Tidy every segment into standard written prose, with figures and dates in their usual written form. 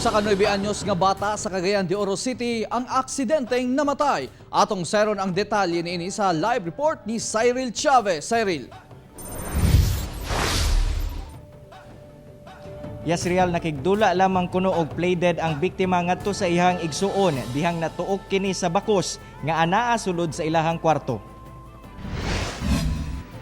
Usa ka 9 anyos nga bata sa Cagayan de Oro City ang aksidenteng namatay. Atong seron ang detalye niini sa live report ni Cyril Chavez. Cyril. Yes, Real, nakigdula lamang kuno og play-dead ang biktima ngadto sa ihang igsuon dihang natuok kini sa bakos nga anaa sulod sa ilahang kwarto.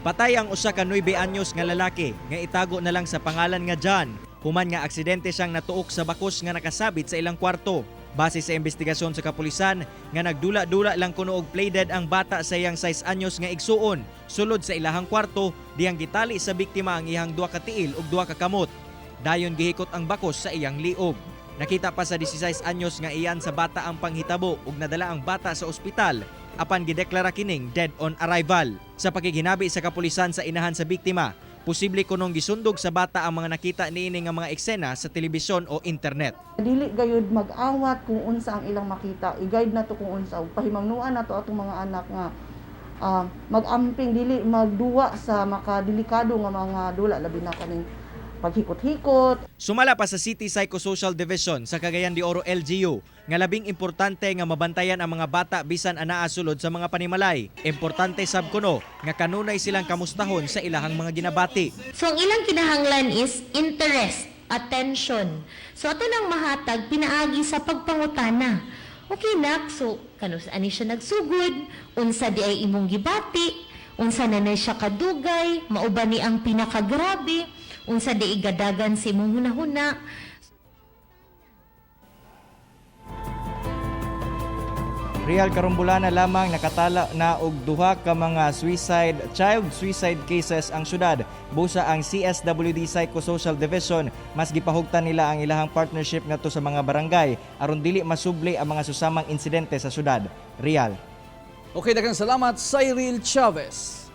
Patay ang usa ka 9 anyos nga lalaki nga itago na lang sa pangalan nga John. Human nga aksidente siyang natuok sa bakos nga nakasabit sa ilang kwarto. Base sa investigasyon sa kapulisan nga nagdula-dula lang kuno og play-dead ang bata sa iyang 6 anyos nga igsuon sulod sa ilahang kwarto dihang gitali sa biktima ang iyang 2 ka tiil ug 2 ka kamot. Dayon gihikot ang bakos sa iyang liog. Nakita pa sa 16 anyos nga iyan sa bata ang panghitabo ug nadala ang bata sa ospital apan gideklara kining dead on arrival. Sa pakiginabi sa kapulisan sa inahan sa biktima, posible kunong gisundog sa bata ang mga nakita niini nga mga eksena sa telebisyon o internet. Dili gayud mag-awat kung unsa ang ilang makita. I-guide na to kung unsa. Pahimangnuan na to atong mga anak nga mag-amping dili magduwa sa makadelikado nga mga dula labi na kaning paghikot-hikot. Sumala pa sa City Psychosocial Division sa Cagayan de Oro LGU nga labing importante nga mabantayan ang mga bata bisan anaa sulod sa mga panimalay. Importante sab kuno nga kanunay silang kamustahon sa ilahang mga ginabati. So ang ilang kinahanglan is interest, attention. So ato nang mahatag pinaagi sa pagpangutana. Okay nak, so kanus ani siya nagsugod, unsa di ay imong gibati, unsa na siya kadugay, mauban ni ang pinakagrabe, unsa di igadagan si imong hunahuna. Real karumbulana lamang nakatala na og 2 ka mga child suicide cases ang syudad. Busa ang CSWD Psychosocial Division, mas gipahugtan nila ang ilahang partnership ngadto sa mga barangay aron dili masubli ang mga susamang insidente sa syudad. Real. Okay, daghang salamat Cyril Chavez.